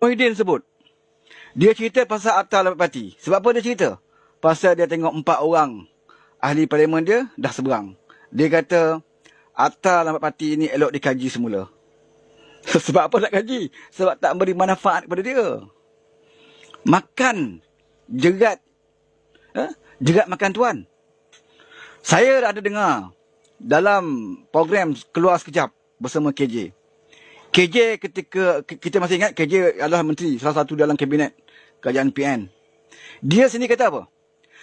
Muhyiddin sebut. Dia cerita pasal Akta Lambat Parti. Sebab apa dia cerita? Pasal dia tengok 4 orang ahli parlimen dia dah seberang. Dia kata Akta Lambat Parti ini elok dikaji semula. Sebab apa nak kaji? Sebab tak beri manfaat kepada dia. Makan jerat. Jerat makan tuan. Saya ada dengar dalam program Keluar Sekejap bersama KJ. KJ ketika kita masih ingat KJ adalah menteri salah satu dalam kabinet kerajaan PN. Dia sendiri kata apa?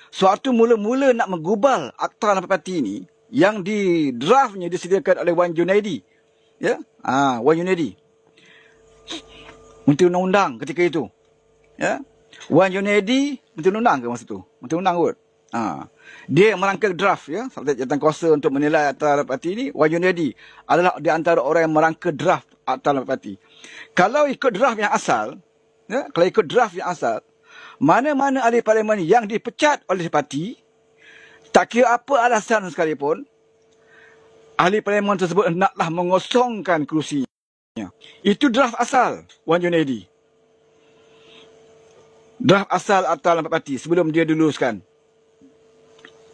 Suatu mula-mula nak menggubal Akta Lambat Parti ini yang di draftnya disediakan oleh Wan Junaidi. Ya? Wan Junaidi. Menteri Undang-Undang ketika itu. Ya? Wan Junaidi Menteri Undang-Undang ke masa tu? Menteri Undang kot. Dia merangka draft ya, jawatan kuasa untuk menilai Akta Lambat Parti ini. Wan Junaidi adalah di antara orang yang merangka draft Akta Lambat Parti. Kalau ikut draft yang asal, ya, kalau ikut draft yang asal, mana-mana ahli parlimen yang dipecat oleh parti, tak kira apa alasan sekalipun, ahli parlimen tersebut hendaklah mengosongkan kerusinya. Itu draft asal Wan Junaidi. Draft asal Akta Lambat Parti sebelum dia diluluskan.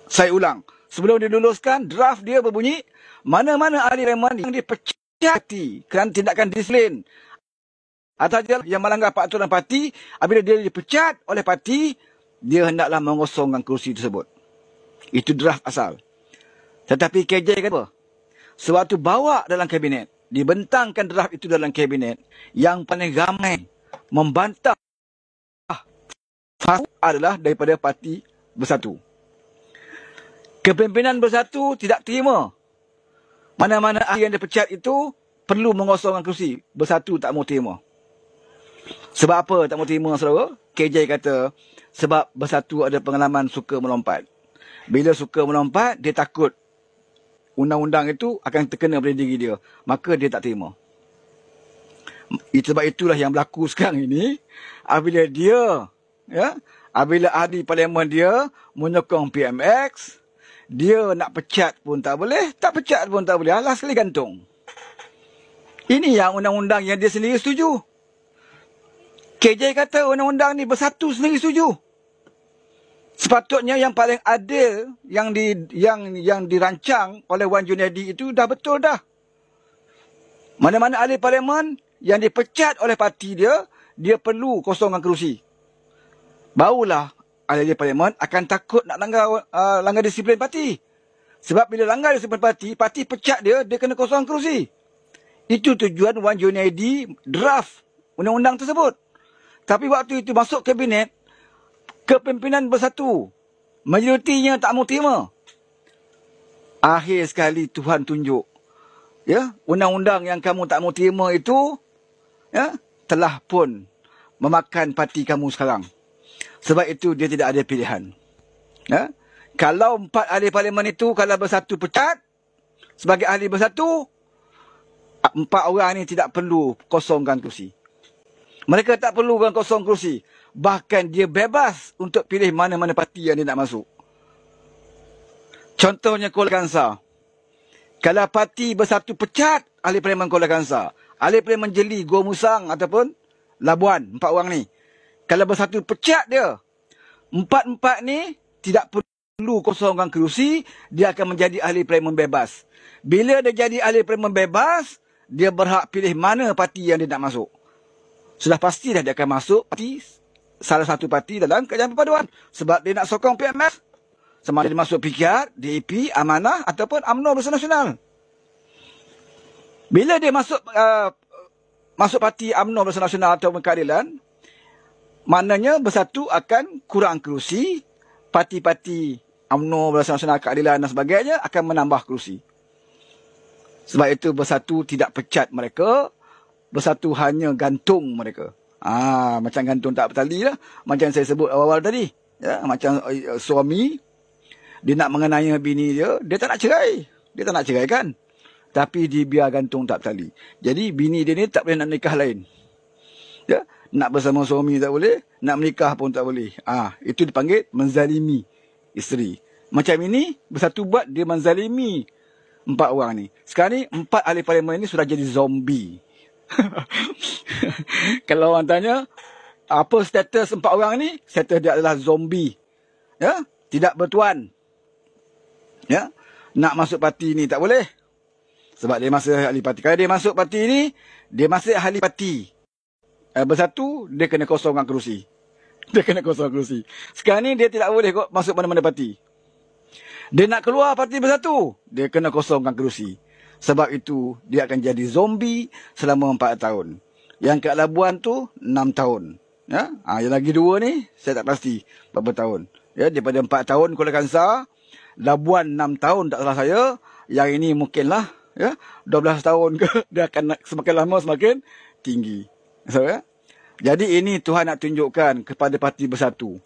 Saya ulang. Sebelum diluluskan, draft dia berbunyi, mana-mana ahli parlimen yang dipecat kerana tindakan disiplin atau yang melanggar peraturan parti, apabila dia dipecat oleh parti, dia hendaklah mengosongkan kerusi tersebut. Itu draft asal. Tetapi KJ kata apa? Sewaktu bawa dalam kabinet, dibentangkan draft itu dalam kabinet, yang paling ramai membantah adalah daripada Parti Bersatu. Kepimpinan Bersatu tidak terima mana-mana ahli yang dipecat itu perlu mengosongkan kerusi. Bersatu tak mau terima. Sebab apa tak mau terima, saudara? KJ kata sebab Bersatu ada pengalaman suka melompat. Bila suka melompat, dia takut undang-undang itu akan terkena pada diri dia. Maka dia tak terima. Sebab itulah yang berlaku sekarang ini. Apabila dia, ya, apabila ahli parlimen dia menyokong PMX, dia nak pecat pun tak boleh, tak pecat pun tak boleh. Alah sekali gantung. Ini yang undang-undang yang dia sendiri setuju. KJ kata undang-undang ni Bersatu sendiri setuju. Sepatutnya yang paling adil yang dirancang oleh Wan Junaidi itu dah betul dah. Mana-mana ahli parlimen yang dipecat oleh parti dia, dia perlu kosongkan kerusi. Barulah ahli parlimen akan takut nak langgar disiplin parti. Sebab bila langgar disiplin parti, parti pecat dia, dia kena kosongkan kerusi. Itu tujuan Wan Junaidi draft undang-undang tersebut. Tapi waktu itu masuk kabinet, kepimpinan Bersatu, majoritinya tak mau terima. Akhir sekali Tuhan tunjuk, ya, undang-undang yang kamu tak mau terima itu, ya, telah pun memakan parti kamu sekarang. Sebab itu dia tidak ada pilihan. Ya? Kalau 4 ahli parlimen itu, kalau Bersatu pecat, sebagai ahli Bersatu, 4 orang ini tidak perlu kosongkan kerusi. Mereka tak perlu kosong kerusi. Bahkan dia bebas untuk pilih mana-mana parti yang dia nak masuk. Contohnya Kuala Kangsar. Kalau parti Bersatu pecat ahli parlimen Kuala Kangsar, ahli parlimen Jeli, Gua Musang ataupun Labuan, 4 orang ni. Kalau Bersatu pecat dia, 4 ni tidak perlu kosongkan kerusi, dia akan menjadi ahli parlimen bebas. Bila dia jadi ahli parlimen bebas, dia berhak pilih mana parti yang dia nak masuk. Sudah pastilah dia akan masuk parti, salah satu parti dalam kerajaan perpaduan. Sebab dia nak sokong PMF. Sama ada dia masuk PKR, DAP, Amanah ataupun UMNO Bersatu Nasional. Bila dia masuk parti UMNO Bersatu Nasional atau Keadilan, maknanya Bersatu akan kurang kerusi. Parti-parti UMNO Bersatu Nasional, Keadilan dan sebagainya akan menambah kerusi. Sebab itu Bersatu tidak pecat mereka. Bersatu hanya gantung mereka. Macam gantung tak bertali lah. Macam saya sebut awal-awal tadi. Ya, macam suami, dia nak mengenai bini dia, dia tak nak cerai. Dia tak nak cerai kan. Tapi dia biar gantung tak bertali. Jadi bini dia ni tak boleh nak nikah lain. Ya, nak bersama suami tak boleh, nak menikah pun tak boleh. Itu dipanggil menzalimi isteri. Macam ini, Bersatu buat dia menzalimi 4 orang ni. Sekarang ni 4 ahli parlimen ni sudah jadi zombie. Kalau orang tanya, apa status 4 orang ni? Status dia adalah zombie. Ya, tidak bertuan. Ya, nak masuk parti ni tak boleh. Sebab dia masih ahli parti. Kalau dia masuk parti ni, dia masih ahli parti. Bersatu, dia kena kosongkan kerusi. Dia kena kosong kerusi. Sekarang ni dia tidak boleh masuk mana-mana parti. Dia nak keluar parti Bersatu, dia kena kosongkan kerusi. Sebab itu, dia akan jadi zombie selama 4 tahun. Yang kat Labuan tu, 6 tahun. Ya? Yang lagi 2 ni, saya tak pasti berapa tahun. Ya, daripada 4 tahun Kuala Kangsar, Labuan 6 tahun tak salah saya. Yang ini mungkinlah, ya, 12 tahun ke, dia akan semakin lama semakin tinggi. So, ya? Jadi ini Tuhan nak tunjukkan kepada parti Bersatu,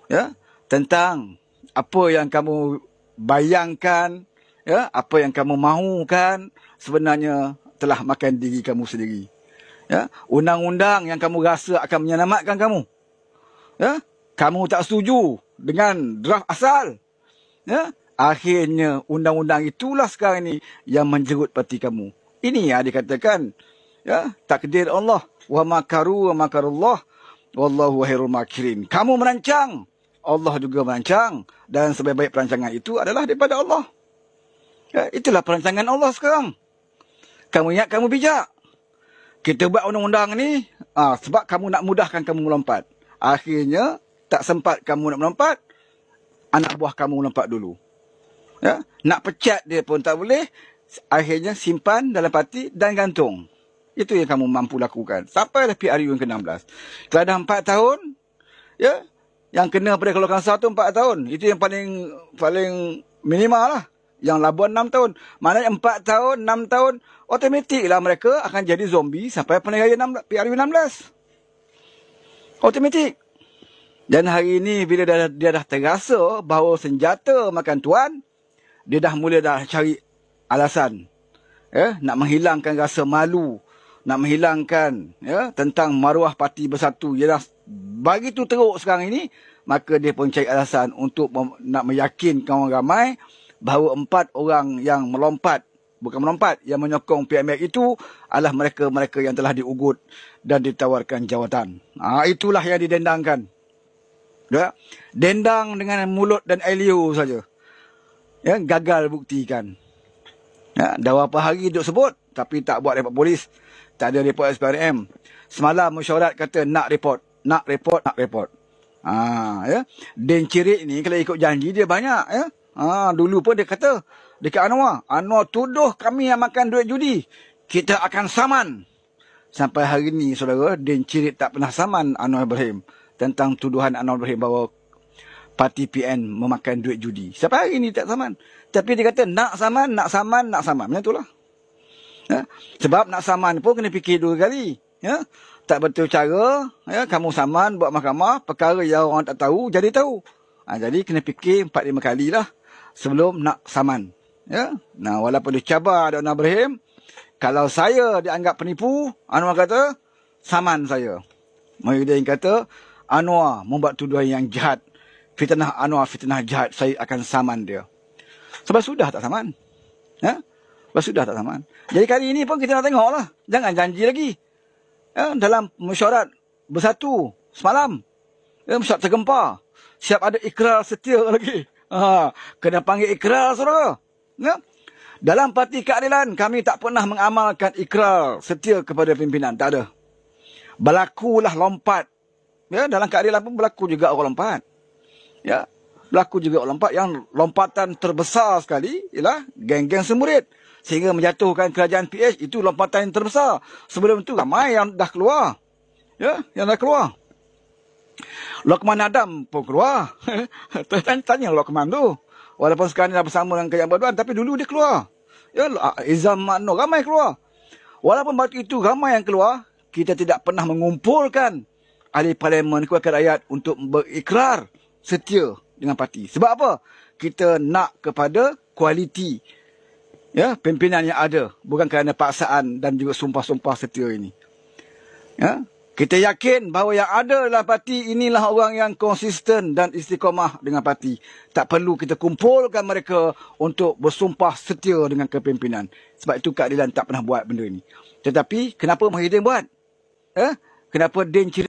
ya, tentang apa yang kamu bayangkan, ya, apa yang kamu mahukan sebenarnya telah makan diri kamu sendiri. Ya, undang-undang yang kamu rasa akan menyelamatkan kamu, ya, kamu tak setuju dengan draft asal, ya, akhirnya undang-undang itulah sekarang ni yang menjerut parti kamu. Ini yang dikatakan, ya, takdir Allah. Wa makaru wa makarullah wallahu khairul makirin. Kamu merancang, Allah juga merancang, dan sebaik-baik perancangan itu adalah daripada Allah. Ya, itulah perancangan Allah sekarang. Kamu ingat kamu bijak. Kita buat undang-undang ni sebab kamu nak mudahkan kamu melompat. Akhirnya tak sempat kamu nak melompat, anak buah kamu melompat dulu. Ya, nak pecat dia pun tak boleh. Akhirnya simpan dalam parti dan gantung. Itu yang kamu mampu lakukan. Sampailah PRU yang ke-16. Kalau dah 4 tahun, ya, yang kena pada Kuala Kangsar tu 4 tahun. Itu yang paling minimal lah. Yang Labuan 6 tahun. Maknanya 4 tahun, 6 tahun, otomatik lah mereka akan jadi zombie sampai penilaian PRU 16. Otomatik. Dan hari ini bila dia dah terasa bahawa senjata makan tuan, dia dah mula cari alasan. Ya, nak menghilangkan rasa malu, nak menghilangkan, ya, tentang maruah parti Bersatu. Dia dah begitu teruk sekarang ini, maka dia pun cari alasan untuk nak meyakinkan orang ramai bahawa 4 orang yang yang menyokong PMX itu adalah mereka-mereka yang telah diugut dan ditawarkan jawatan. Itulah yang didendangkan. Ya? Dendang dengan mulut dan liu saja. Ya, gagal buktikan. Ya, dah berapa hari duk sebut, tapi tak buat report polis. Tak ada report SPRM. Semalam mesyuarat kata nak report. Ya. Den Cirit ni kalau ikut janji dia banyak, ya. Dulu pun dia kata dekat Anwar tuduh kami yang makan duit judi, kita akan saman. Sampai hari ni saudara, Den Cirit tak pernah saman Anwar Ibrahim tentang tuduhan Anwar Ibrahim bahawa parti PN memakan duit judi. Sampai hari ni tak saman. Tapi dia kata nak saman. Macam itulah. Ya? Sebab nak saman pun kena fikir 2 kali. Ya? Tak betul cara, ya, kamu saman buat mahkamah, perkara yang orang tak tahu jadi tahu. Jadi kena fikir 4-5 kali lah sebelum nak saman. Ya? Nah, walaupun dicabar ada Anwar Ibrahim, kalau saya dianggap penipu, Anwar kata saman saya. Muhyiddin kata Anwar membuat tuduhan yang jahat. Fitnah Anwar, fitnah jahat, saya akan saman dia. Sebab sudah tak saman. Ya? Sudah tak saman. Jadi kali ini pun kita nak tengok lah. Jangan janji lagi. Ya, dalam mesyuarat Bersatu semalam, ya, mesyuarat tergempar. Siap ada ikrar setia lagi. Kena panggil ikrar, saudara. Ya? Dalam parti keadilan, kami tak pernah mengamalkan ikrar setia kepada pimpinan. Tak ada. Berlakulah lompat. Ya, dalam keadilan pun berlaku juga orang lompat. Ya, berlaku juga orang lompat. Yang lompatan terbesar sekali ialah geng-geng semurid. Sehingga menjatuhkan kerajaan PH, itu lompatan yang terbesar. Sebelum itu ramai yang dah keluar. Ya, yang dah keluar. Lokman Adam pun keluar. Tanya Lokman tu. Walaupun sekarang dah bersama dengan Kerajaan Berduan, tapi dulu dia keluar. Ya, Izam Makno ramai keluar. Walaupun waktu itu ramai yang keluar, kita tidak pernah mengumpulkan ahli parlimen Wakil Rakyat untuk berikrar setia dengan parti. Sebab apa? Kita nak kepada kualiti, ya, pimpinan yang ada, bukan kerana paksaan dan juga sumpah-sumpah setia ini. Ya, kita yakin bahawa yang ada dalam parti inilah orang yang konsisten dan istiqamah dengan parti. Tak perlu kita kumpulkan mereka untuk bersumpah setia dengan kepimpinan. Sebab itu keadilan tak pernah buat benda ini. Tetapi kenapa Muhyiddin buat? Kenapa Din cerita